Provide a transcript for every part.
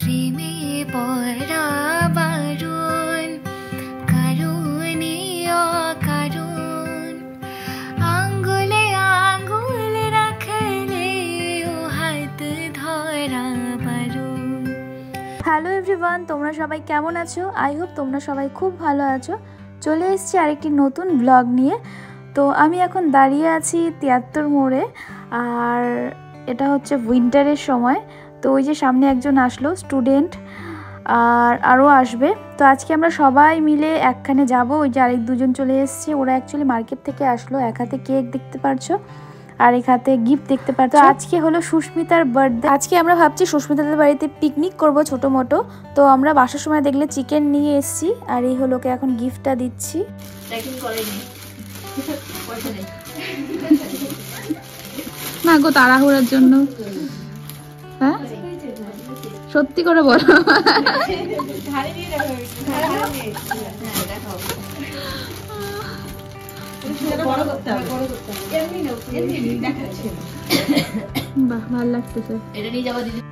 প্রেমে পড়া বারণ, কারণে অকারণ, আঙ্গুলে আঙ্গুল রাখলে ও হাত ধরা বারণ। হ্যালো এভরিওয়ান, তোমরা সবাই কেমন আছো? আই হোপ তোমরা সবাই খুব ভালো আছো। চলে এসেছি আরেকটি নতুন ব্লগ নিয়ে। তো আমি এখন দাঁড়িয়ে আছি ৭৩ মোড়ে, আর এটা হচ্ছে উইন্টারের সময়। তো ওই যে সামনে একজন আসলো স্টুডেন্ট, আর আরও আসবে। তো আজকে আমরা সবাই মিলে একখানে যাব। ওই যে আরেক দুজন চলে এসেছে, ওরা অ্যাকচুয়ালি মার্কেট থেকে আসলো। এক হাতে কেক দেখতে পারছো, আর এক হাতে গিফট দেখতে পাচ্ছ। আজকে হলো সুস্মিতার বার্থডে। আজকে আমরা ভাবছি সুস্মিতাদের বাড়িতে পিকনিক করব ছোট মোটো। তো আমরা বাসার সময় দেখলে চিকেন নিয়ে এসেছি, আর এই হলো ওকে এখন গিফটটা দিচ্ছি। না গো, তাড়াহুড়ার জন্য। হ্যাঁ সত্যি করে বলো।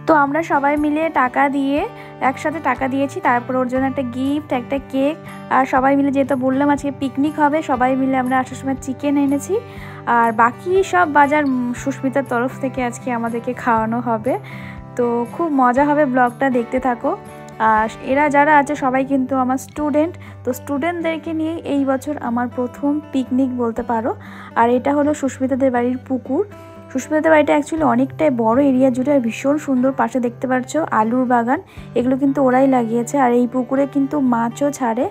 তো আমরা সবাই মিলে টাকা দিয়ে একসাথে টাকা দিয়েছি, তারপর ওর জন্য একটা গিফট, একটা কেক, আর সবাই মিলে যেহেতু বললাম আজকে পিকনিক হবে, সবাই মিলে আমরা আসার সময় চিকেন এনেছি। আর বাকি সব বাজার সুস্মিতার তরফ থেকে আজকে আমাদেরকে খাওয়ানো হবে। তো খুব মজা হবে, ব্লগটা দেখতে থাকো। আর এরা যারা আছে সবাই কিন্তু আমার স্টুডেন্ট। তো স্টুডেন্টদেরকে নিয়ে এই বছর আমার প্রথম পিকনিক বলতে পারো। আর এটা হলো সুস্মিতাদের বাড়ির পুকুর। সুস্মিতাদের বাড়িটা অ্যাকচুয়ালি অনেকটাই বড় এরিয়া জুড়ে, আর ভীষণ সুন্দর। পাশে দেখতে পাচ্ছ আলুর বাগান, এগুলো কিন্তু ওরাই লাগিয়েছে। আর এই পুকুরে কিন্তু মাছও ছাড়ে।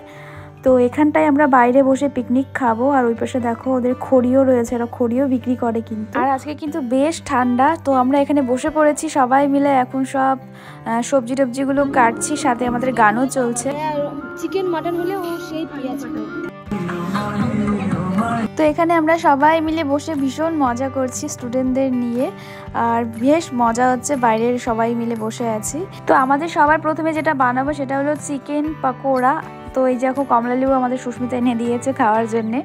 তো এখানটায় আমরা বাইরে বসে পিকনিক খাবো। আর ওই পাশে দেখো ওদের খড়িও রয়েছে, ওরা খড়িও বিক্রি করে কিন্তু। আর আজকে কিন্তু বেশ ঠান্ডা। তো আমরা এখানে বসে পড়েছি সবাই মিলে, এখন সব সবজি টবজিগুলো কাটছি, সাথে আমাদের গানও চলছে। চিকেন মাটন হলে ও সেই পেঁয়াজ খাবে। তো এখানে আমরা সবাই মিলে বসে ভীষণ মজা করছি স্টুডেন্টদের নিয়ে, আর বেশ মজা হচ্ছে, বাইরের সবাই মিলে বসে আছি। তো আমাদের সবার প্রথমে যেটা বানাবো সেটা হলো চিকেন পকোড়া। তো এই যে এখন কমলালেবু আমাদের সুস্মিতা এনে দিয়েছে খাওয়ার জন্যে।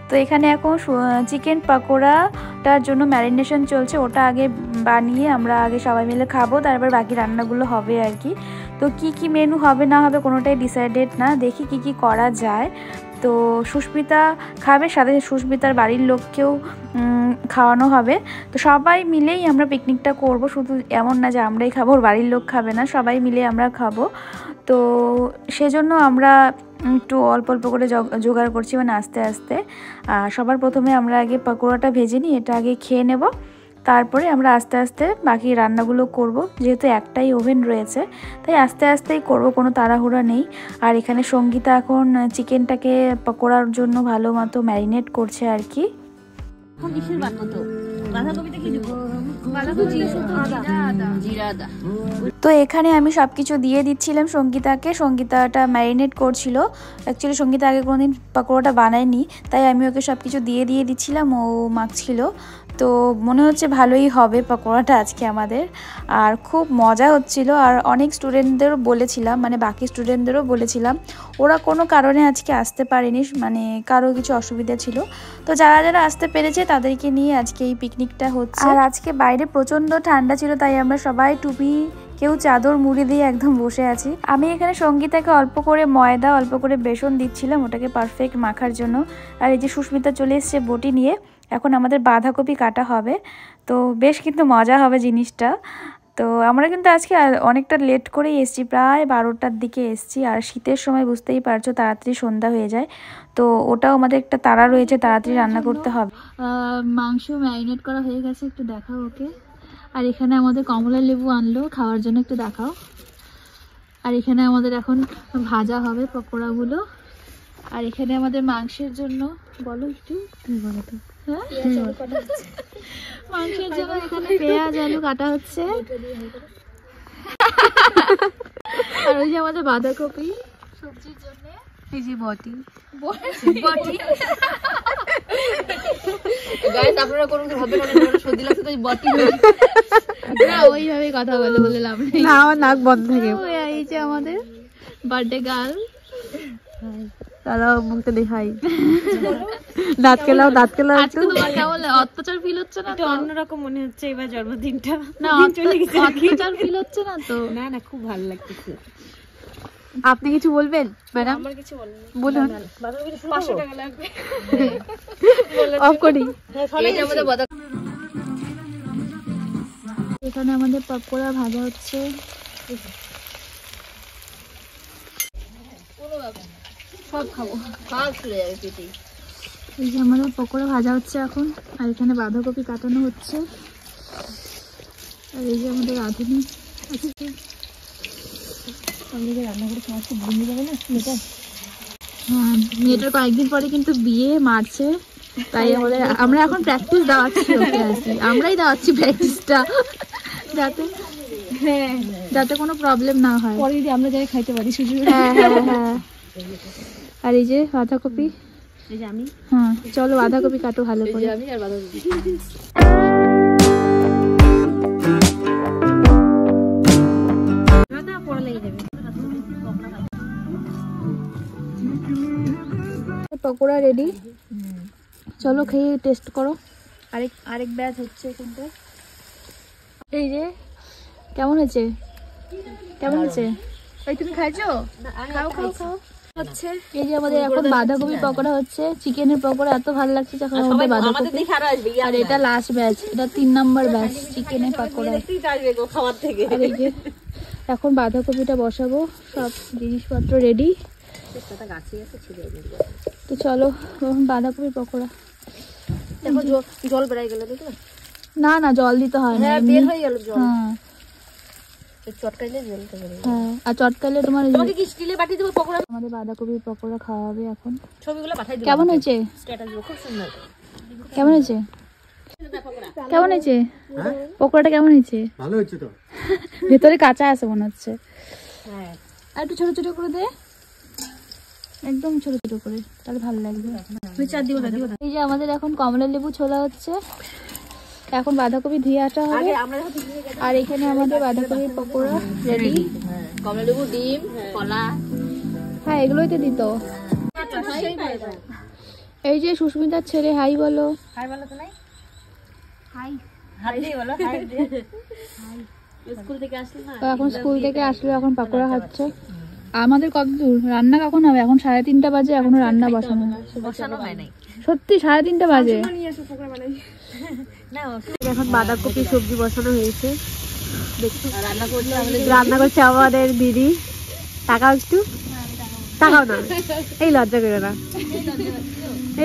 তো এখানে এখন চিকেন পকোড়াটার জন্য ম্যারিনেশন চলছে, ওটা আগে বানিয়ে আমরা আগে সবাই মিলে খাবো, তারপর বাকি রান্নাগুলো হবে আর কি। তো কি কি মেনু হবে না হবে কোনোটাই ডিসাইডেড না, দেখি কি কি করা যায়। তো সুস্মিতা খাবে, সাথে সুস্মিতার বাড়ির লোককেও খাওয়ানো হবে। তো সবাই মিলেই আমরা পিকনিকটা করব, শুধু এমন না যে আমরাই খাবো ওর বাড়ির লোক খাবে না, সবাই মিলে আমরা খাবো। তো সেজন্য আমরা একটু অল্প অল্প করে জোগাড় করছি, মানে আস্তে আস্তে। সবার প্রথমে আমরা আগে পকোড়াটা ভেজে নিই, এটা আগে খেয়ে নেব, তারপরে আমরা আস্তে আস্তে বাকি রান্নাগুলো করব। যেহেতু একটাই ওভেন রয়েছে তাই আস্তে আস্তেই করব, কোনো তাড়াহুড়া নেই। আর এখানে সঙ্গীতা এখন চিকেনটাকে পকোড়ার জন্য ভালো মতো ম্যারিনেট করছে আর কি। তো এখানে আমি সব কিছু দিয়ে দিচ্ছিলাম সঙ্গীতাকে, সঙ্গীতাটা ম্যারিনেট করছিল। অ্যাকচুয়ালি সঙ্গীতা আগে কোনোদিন পকোড়াটা বানায়নি, তাই আমি ওকে সব কিছু দিয়ে দিচ্ছিলাম, ও মাখছিল। তো মনে হচ্ছে ভালোই হবে পকোড়াটা আজকে আমাদের, আর খুব মজা হচ্ছিল। আর অনেক স্টুডেন্টদেরও বলেছিলাম, মানে বাকি স্টুডেন্টদেরও বলেছিলাম, ওরা কোনো কারণে আজকে আসতে পারেনি, মানে কারো কিছু অসুবিধা ছিল। তো যারা যারা আসতে পেরেছে তাদেরকে নিয়ে আজকে এই পিকনিকটা হচ্ছে। আর আজকে বাইরে প্রচণ্ড ঠান্ডা ছিল, তাই আমরা সবাই টুপি, কেউ চাদর মুড়ি দিয়ে একদম বসে আছি। আমি এখানে সঙ্গীতাকে অল্প করে ময়দা, অল্প করে বেসন দিচ্ছিলাম ওটাকে পারফেক্ট মাখার জন্য। আর এই যে সুস্মিতা চলে এসছে বটি নিয়ে, এখন আমাদের বাঁধাকপি কাটা হবে। তো বেশ কিন্তু মজা হবে জিনিসটা। তো আমরা কিন্তু আজকে অনেকটা লেট করেই এসেছি, প্রায় 12টার দিকে এসেছি। আর শীতের সময় বুঝতেই পারছো তাড়াতাড়ি সন্ধ্যা হয়ে যায়, তো ওটাও আমাদের একটা তাড়া রয়েছে, তাড়াতাড়ি রান্না করতে হবে। মাংস ম্যারিনেট করা হয়ে গেছে, একটু দেখাও ওকে। আর এখানে আমাদের কমলা লেবু আনলো খাওয়ার জন্য, একটু দেখাও। আর এখানে আমাদের এখন ভাজা হবে পকোড়াগুলো। আর এখানে আমাদের মাংসের জন্য বলো একটু, বলো তো। হ্যাঁ, মাংসের জন্য এখানে পেঁয়াজ আলু কাটা হচ্ছে। আর ওই যে আমাদের বাঁধাকপি সবজির জন্য, এই যে বটি বটি গাইস, আপনারা কোন ভাবে সর্দি লাগছে তো বটি না, ওইভাবে কথা বলে লাভ নেই, না আমার নাক বন্ধ থাকে। এই যে আমাদের বার্থডে গার্ল, দাঁড়াও মুখটা দেখাই। দাঁত কেলাও একটু। তোমার কেমন অত্যাচার ফিল হচ্ছে না? একটু অন্যরকম মনে হচ্ছে এবার জন্মদিনটা। না চলে গেছে অত্যাচার ফিল হচ্ছে না তো? না খুব ভালো লাগতেছে। আপনি কিছু বলবেন ম্যাডাম? আমার কিছু বলেন না। বলুন। 500 টাকা লাগবে। অফ করি। এখানে আমাদের পকোড়া ভাজা হচ্ছে। সব খাবো, সব চলে যাবে পেটে। এই যে আমাদের পকোড়া ভাজা হচ্ছে এখন, আর এখানে বাঁধাকপি কাটানো হচ্ছে, আর এই যে আমাদের রাঁধুনি আছে। রান্না করে খাওয়া খুব ভুলে যাবে না মেয়েটা। হ্যাঁ, মেয়েটার কয়েকদিন পরে কিন্তু বিয়ে মারছে, তাই আমাদের আমরা এখন প্র্যাকটিস দেওয়াচ্ছি ওকে আর কি। আমরাই দেওয়াচ্ছি প্র্যাকটিসটা, যাতে কোনো প্রবলেম না হয়, পরে যদি আমরা যাই খাইতে পারি সুযোগ। হ্যাঁ হ্যাঁ হ্যাঁ। আর এই যে বাঁধাকপি, এই যে আমি, হ্যাঁ চলো বাঁধাকপি কাটো ভালো করে। আমি আর বাঁধাকপি। না পড়া লেগে যাবে। পকোড়া রেডি, চলো খেয়ে টেস্ট করো। আরেক ব্যাচ হচ্ছে এখানটা। এই যে কেমন হয়েছে, কেমন হয়েছে? ওই তুমি খাইছো? খাও খাও খাও। হচ্ছে এই যে আমাদের এখন বাঁধাকপি পকোড়া হচ্ছে, চিকেনের পকোড়া এত ভালো লাগছে যখন আমাদের বাঁধাকপি। আর এটা লাস্ট ব্যাচ, এটা 3 নম্বর ব্যাচ চিকেনের পকোড়া। আর এই যে এখন বাঁধাকপিটা বসাবো, সব জিনিসপত্র রেডি। তো চলো বাঁধাকপি পকোড়া। দেখো জল বেরিয়ে গেল, দেখো। না না জল দিতে হয় না, বের হয়ে গেল জল। হ্যাঁ চটকাইলে জলটা বেরিয়ে গেল। হ্যাঁ, আর চটকালে তোমার তোমাকে কি স্টিলে বাটি দেব পকোড়া? আমাদের বাঁধাকপির পকোড়া খাওয়া হবে এখন। ছবিগুলো পাঠাই দিও। কেমন হয়েছে? স্ট্যাটাস দেব, খুব সুন্দর। কেমন হয়েছে? কেমন হয়েছে পকোড়াটা? কেমন হয়েছে? ভালো হয়েছে তো। ভেতরে কাঁচা আছে মনে হচ্ছে। হ্যাঁ, আর একটু ছোট ছোট করে দে, একদম ছোট ছোট করে, তাহলে ভালো লাগবে। এই যে আমাদের এখন কমলা লেবু ছোলা হচ্ছে, এখন বাঁধাকপি ধুয়ে আসা হবে। আর এখানে আমাদের বাঁধাকপির পকোড়া রেডি। কমলা লেবু, ডিম, কলা। হ্যাঁ এগুলোই তো দিত। এই যে সুস্মিতার ছেলে, হাই বলো। হাই বলো তো। নাই হাই, হাই দিয়ে বলো। হাই দিয়ে স্কুল থেকে আসলে না, তো এখন স্কুল থেকে আসলে এখন পকোড়া খাচ্ছে। আমাদের কত দূর রান্না কখন হবে? এখন 3:30 বাজে, এখনো রান্না বসানো হয় নাই। সত্যি 3:30 বাজে। এখন বাঁধাকপি সবজি বসানো হয়েছে, দেখছি রান্না করলে আমাদের রান্না করছে আমাদের দিদি। তাকাও একটু, তাকাও না, এই লজ্জা করে না,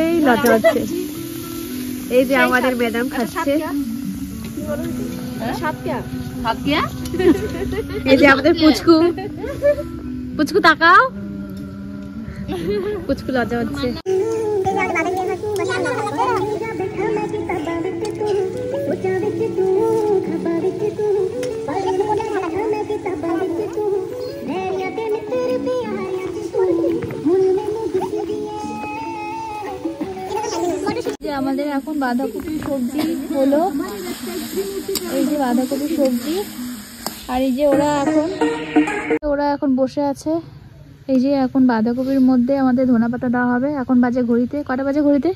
এই লজ্জা হচ্ছে। এই যে আমাদের ম্যাডাম খাচ্ছে, এই যে আমাদের পুচকু, পুচকু তাকাও, পুচকু লজ্জা হচ্ছে। যে আমাদের এখন বাঁধাকপি সবজি হলো, এই যে বাঁধাকপি সবজি। আর এই যে ওরা এখন বসে আছে। এই যে এখন বাঁধাকপির মধ্যে আমাদের ধনেপাতা দেওয়া হবে। এখন বাজে ঘড়িতে, কটা বাজে ঘড়িতে?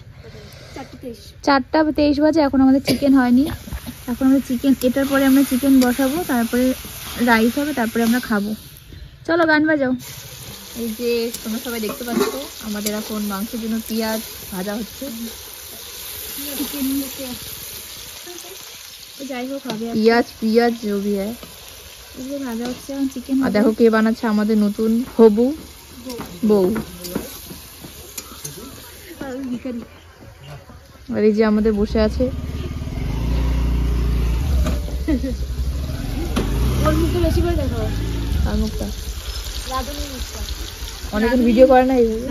4:23 বাজে। এখন আমাদের চিকেন হয়নি, এখন আমরা চিকেন, এটার পরে আমরা চিকেন বসাবো, তারপরে রাইস হবে, তারপরে আমরা খাবো। চলো গান বাজাও। এই যে তোমরা সবাই দেখতে পাচ্ছ, আমাদের এখন মাংসের জন্য পেঁয়াজ ভাজা হচ্ছে। যাই হোক হবে, পেঁয়াজ जो भी है এগুলো ভাজা হচ্ছে। এখন চিকেন আর দেখো কে বানাচ্ছে, আমাদের নতুন হবু বউ। আর এই যে আমাদের বসে আছে। ওর মুখে বেশি করে দেখো, আর মুখটা অনেকক্ষণ ভিডিও করে না এইভাবে।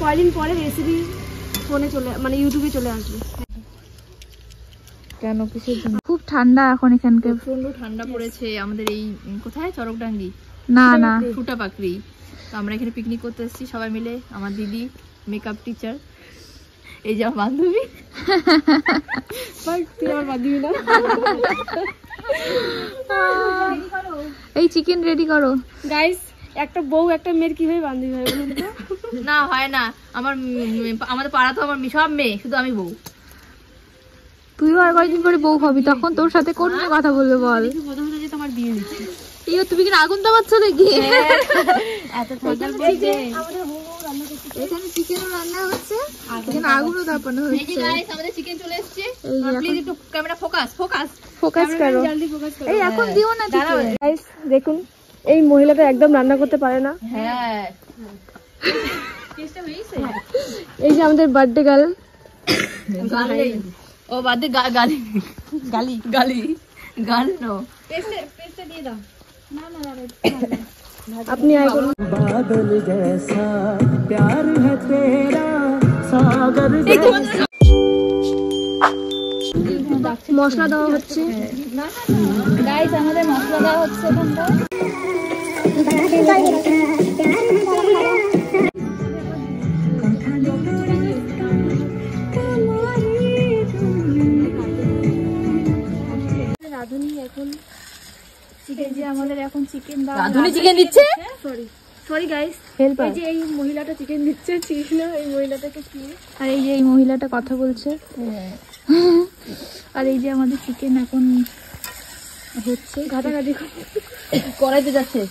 কয়দিন পরে রেসিপি ফোনে চলে, মানে ইউটিউবে চলে আসবে। কেন, কিসের জন্য? খুব ঠান্ডা এখন এখানকার, প্রচন্ড ঠান্ডা পড়েছে আমাদের এই কোথায়, চরকডাঙ্গি না না ফুটা পাকড়ি। তো আমরা এখানে পিকনিক করতে এসেছি সবাই মিলে। আমার দিদি মেকআপ টিচার, এই যে আমার বান্ধবী। তুই আমার বান্ধবী না? চিকেন রেডি করো। গাইস একটা বউ একটা মেয়ের কিভাবে বান্ধবী হয় বলুন তো? না হয় না, আমাদের পাড়া তো আমার সব মেয়ে, শুধু আমি বউ। তুইও আর কয়েকদিন পরে বউ হবি, তখন তোর সাথে কোন মেয়ে কথা বলবে বল? তোমার বিয়ে দিচ্ছি। ইয়ে তুমি কি আগুন দাবাচ্ছ নাকি? এত ঠান্ডা পড়ছে। এখানে চিকেনও রান্না হচ্ছে, এখানে আগুনও দাপানো এই যে হচ্ছে। গাইস আমাদের চিকেন চলে এসেছে। এই যে প্লিজ একটু ক্যামেরা ফোকাস। ফোকাস করো। জলদি ফোকাস করো। এই এখন দিও না চিকেন। গাইস দেখুন এই মহিলাটা একদম রান্না করতে পারে না। হ্যাঁ এই যে আমাদের বার্থডে গার্ল। ও বাদে গালি গালি গালি গাল নো। আপনি আয় করুন। बादल जैसा प्यार है तेरा सागर মশলা দেওয়া হচ্ছে। গাইস আমাদের মশলা দেওয়া হচ্ছে এখানটা। রাধুনি এখন এই যে আমাদের এখন চিকেন দাও। রাধুনি চিকেন দিচ্ছে। Sorry guys, helper. এই যে এই মহিলাটা চিকেন দিচ্ছে, ছিল এই মহিলাটাকে কি আর এই যে এই মহিলাটা কথা বলছে। আর এই যে আমাদের চিকেন এখন হচ্ছে ঘাটাঘাটি কড়াইতে যাচ্ছে।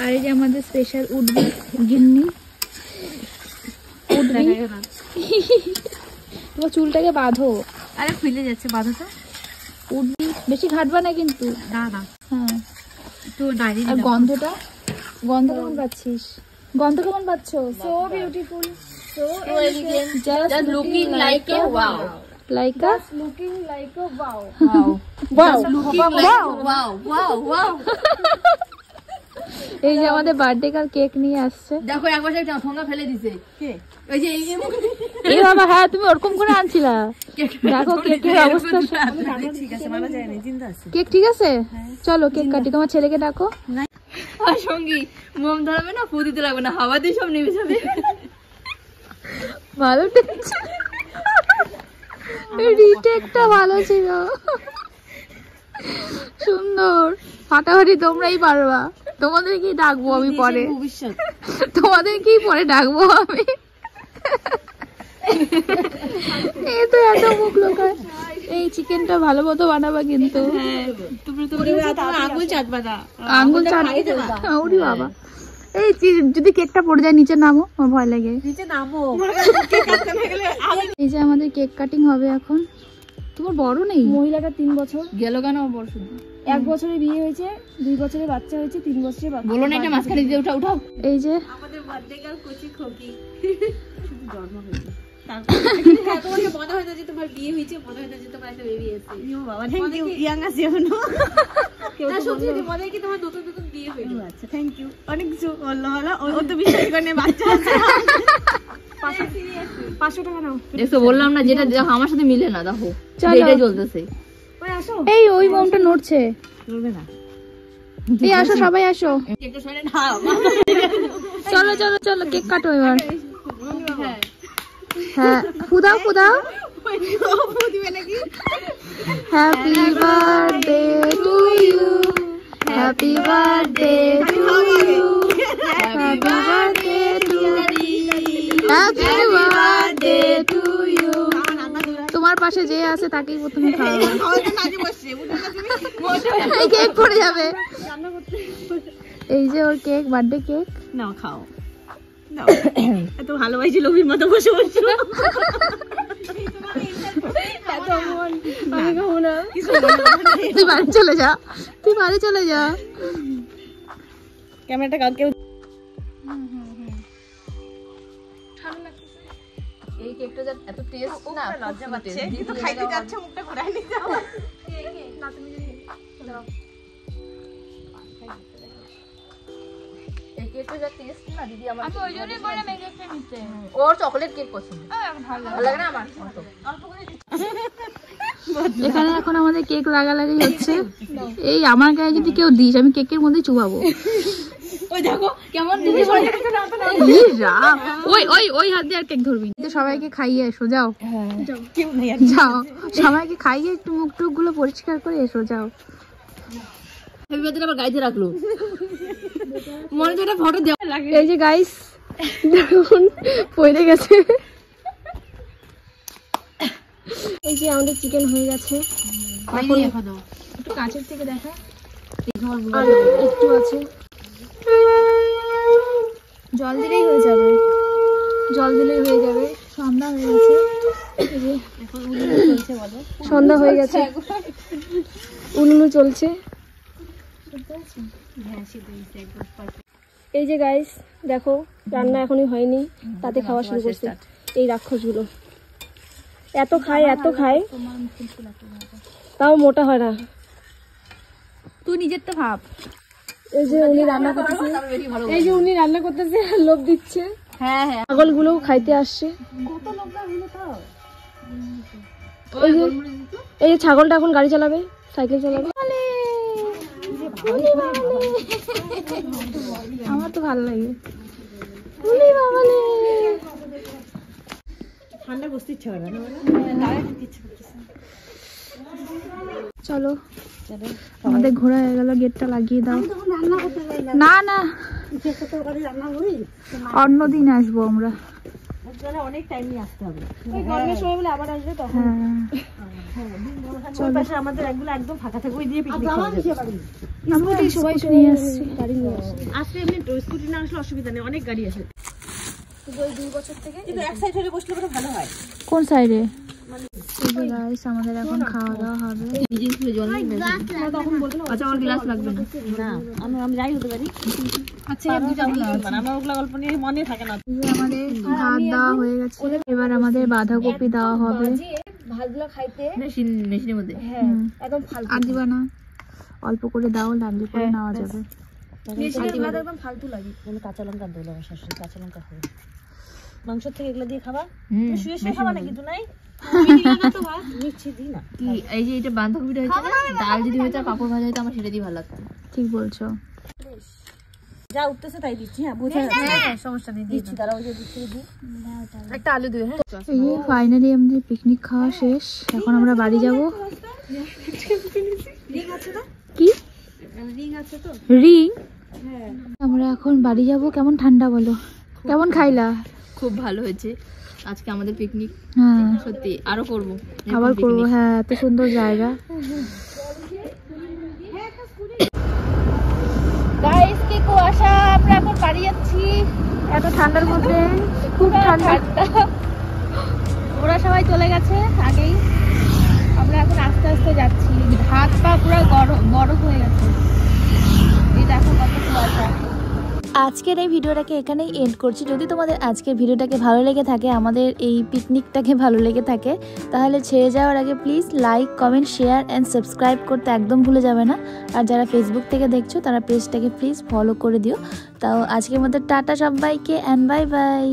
আর এই যে আমাদের স্পেশাল উডবি গিন্নি। তোমার চুলটাকে বাঁধো। আরে খুলে যাচ্ছে, বাঁধো তো। উডবি বেশি ঘাটবা না কিন্তু। না না, হ্যাঁ। তো ডাইরি আর গন্ধ কেমন পাচ্ছিস? গন্ধ কেমন পাচ্ছ? So beautiful, so just looking like a wow. Like a looking like a wow. Wow. Looking like wow wow wow. এই যে আমাদের বার্থডে কাল কেক নিয়ে আসছে। দেখো একবার সেই ঠোঙা ফেলে দিছে। কে? ওই যে এই বাবা, হ্যাঁ তুমি ওরকম করে আনছিলা। দেখো কেকের অবস্থা। ঠিক আছে, মানা যায় না, জিন্দা আছে। কেক ঠিক আছে? চলো কেক কাটি। তোমার ছেলেকে ডাকো। আর সঙ্গী মোম ধরাবে না, ফু দিতে লাগবে না, হাওয়া দিয়ে সব নেমে যাবে। ভালো টেকছে, রিটেকটা ভালো ছিল, সুন্দর। ফাটাফাটি তোমরাই পারবা। তোমাদেরকেই ডাকবো আমি পরে, তোমাদেরকেই পরে ডাকবো আমি। এই তো এত মুখ লোকায়। এই চিকেনটা ভালো মতো বানাবা কিন্তু। আঙুল চাটবা না, আঙ্গুল চাটবে। ওরে বাবা, এই যদি কেকটা পড়ে যায় নিচে নামো, আমার ভয় লাগে। নিচে নামো। এই যে আমাদের কেক কাটিং হবে এখন। তোমার বড় নেই? মহিলাটা 3 বছর, গেল কেন বড় শুধু? 1 বছরে বিয়ে হয়েছে, 2 বছরে বাচ্চা হয়েছে, 3 বছরে বাচ্চা। বলো না এটা মাঝখানে দিয়ে উঠাও উঠাও। এই যে আমাদের বার্থডে গার্ল কচি খোকি জন্ম হয়েছে। তোমাকে মনে হয় না যে তোমার বিয়ে হয়েছে, মনে হয় না যে তোমার একটা বেবি আছে। ইও বাবা, থ্যাংক ইউ। ইয়াং আছে এখনো। না সত্যি মনে হয় কি তোমার নতুন নতুন বিয়ে হয়েছে। আচ্ছা থ্যাংক ইউ, অনেক কিছু বললো হলো। ও তো বিশ্বাস করে বাচ্চা আছে। 500 টাকা নাও। দেখো বললাম না, যেটা দেখো আমার সাথে মিলে না, দেখো চলো। এটাই চলতেছে। ওই আসো। এই ওই মোমটা নড়ছে। চলবে না। এই আসো, সবাই আসো। একটা শুনে না। চলো চলো চলো, কেক কাটো এবার। হ্যাঁ, ফুদাও ফুদাও। Happy birthday to you, happy birthday to you, happy birthday to you, happy birthday to you. তোমার পাশে যে আছে তাকেই প্রথমে খাওয়াবো। এই কেক পড়ে যাবে। এই যে ওর কেক, বার্থডে কেক। নাও খাও, এত ভালোবাসি লোভির মতো বসে বসে। আমি খাবো না। তুই বাড়ি চলে যা, তুই বাড়ি চলে যা। ক্যামেরাটা কাউকে এই কেকটা যা এত টেস্ট না, লজ্জা পাচ্ছে কিন্তু খাইতে যাচ্ছে, মুখটা ঘুরাই নিতে হবে। এই কেকটা যা টেস্ট না দিদি, আমার আমি ওই জন্যই বললাম এই কেকটা নিতে। ওর চকলেট কেক পছন্দ, ভালো লাগে না আমার অল্প করে। এখানে এখন আমাদের কেক লাগালাগি হচ্ছে। এই আমার গায়ে যদি কেউ দিস, আমি কেকের মধ্যে চুবাবো। ওই দেখো কেমন দিদি। ওই ওই ওই হাত দিয়ে আর কেক ধরবি। সবাইকে খাইয়ে এসো, যাও যাও, সবাইকে খাইয়ে একটু মুখ টুক গুলো পরিষ্কার করে এসো, যাও। হ্যাপি বার্থডে আবার গাইতে রাখলো মনে হচ্ছে ফটো দেওয়া লাগে। এই যে গাইস দেখুন পড়ে গেছে। এই যে আমাদের চিকেন হয়ে গেছে, একটু কাছের থেকে দেখা, আর একটু আছে, জল দিলেই হয়ে যাবে, জল দিলেই হয়ে যাবে। সন্ধ্যা হয়ে গেছে, সন্ধ্যা হয়ে গেছে, উনুনও চলছে। এই যে গাইস দেখো রান্না এখনই হয়নি, তাতে খাওয়া শুরু করছে এই রাক্ষসগুলো। এত খায় তাও মোটা হয় না। তুই নিজের তো ভাব। এই যে উনি রান্না করতেছে, আর লোভ দিচ্ছে। হ্যাঁ হ্যাঁ, ছাগলগুলোও খাইতে আসছে। এই যে ছাগলটা এখন গাড়ি চালাবে, সাইকেল চালাবে। আমার তো ভালো লাগে। ঠান্ডা বসতে ইচ্ছা করে না, চলো আমাদের ঘোরা হয়ে গেল, গেটটা লাগিয়ে দাও। না না, অন্যদিন আসবো আমরা, অনেক টাইম নিয়ে আসতে হবে। গরমের সময় বলে আবার আসবে তখন। হ্যাঁ পাশে আমাদের একগুলো একদম ফাঁকা থাকে, ওই দিয়ে পিকনিক খাওয়া যাবে। আমরা সবাই নিয়ে আসছি। আসলে এমনি স্কুটি না আসলে অসুবিধা নেই, অনেক গাড়ি আসে। কিন্তু এক সাইড হলে বসলে পরে ভালো হয়। কোন সাইডে? আমাদের এখন খাওয়া দাওয়া হবে। আচ্ছা আমার গ্লাস লাগবে না, আমি যাই হতে পারি। আচ্ছা আমার ওগুলা গল্প নিয়ে মনে থাকে না। আমাদের ভাত দেওয়া হয়ে গেছে, এবার আমাদের বাঁধাকপি দেওয়া হবে। ভাতগুলো খাইতে মেশিনের মধ্যে একদম ফালতু। আর দিবা না, অল্প করে দাও, লাগলে করে নেওয়া যাবে। ভাত একদম ফালতু লাগে। কাঁচা লঙ্কা দিলো আমার শাশুড়ি, কাঁচা লঙ্কা খাবে। মাংস থেকে এগুলো দিয়ে খাবা, তুমি শুয়ে শুয়ে খাবা না কিন্তু নাই এই যে এটা বাঁধাকপিটা হয়েছে না, ডাল যদি হয়েছে পাপড় ভাজা হয়েছে আমার সেটা দিয়ে ভালো লাগতো। ঠিক বলছো। যা উঠতেছে তাই দিচ্ছি। হ্যাঁ বুঝে সমস্যা নেই, দিচ্ছি। তারা ওই যে দিচ্ছি, একটা আলু দিবে। হ্যাঁ এই যে ফাইনালি আমাদের পিকনিক খাওয়া শেষ, এখন আমরা বাড়ি যাব। কি রিং আছে তো? রিং? আমরা এখন বাড়ি যাব। কেমন ঠান্ডা বলো, কেমন খাইলা? খুব ভালো হয়েছে আজকে আমাদের পিকনিক। হ্যাঁ সত্যি আরো করবো, আবার করবো। হ্যাঁ এত সুন্দর জায়গা। গাইস কি কুয়াশা, আমরা এখন বাড়ি যাচ্ছি এত ঠান্ডার মধ্যে, খুব ঠান্ডা। ওরা সবাই চলে গেছে আগেই, আমরা এখন আস্তে আস্তে যাচ্ছি। হাত পা পুরো বরফ হয়ে গেছে, এই দেখো কত কুয়াশা। আজকের এই ভিডিওটাকে এখানেই এন্ড করছি। যদি তোমাদের আজকের ভিডিওটাকে ভালো লেগে থাকে, আমাদের এই পিকনিকটাকে ভালো লেগে থাকে, তাহলে ছেড়ে যাওয়ার আগে please like, comment, share and subscribe করতে একদম ভুলে যাবে না। আর যারা ফেসবুক থেকে দেখছো তারা পেজটাকে প্লিজ ফলো করে দিও। তাও আজকের মধ্যে টাটা সবাইকে, অ্যান্ড বাই বাই।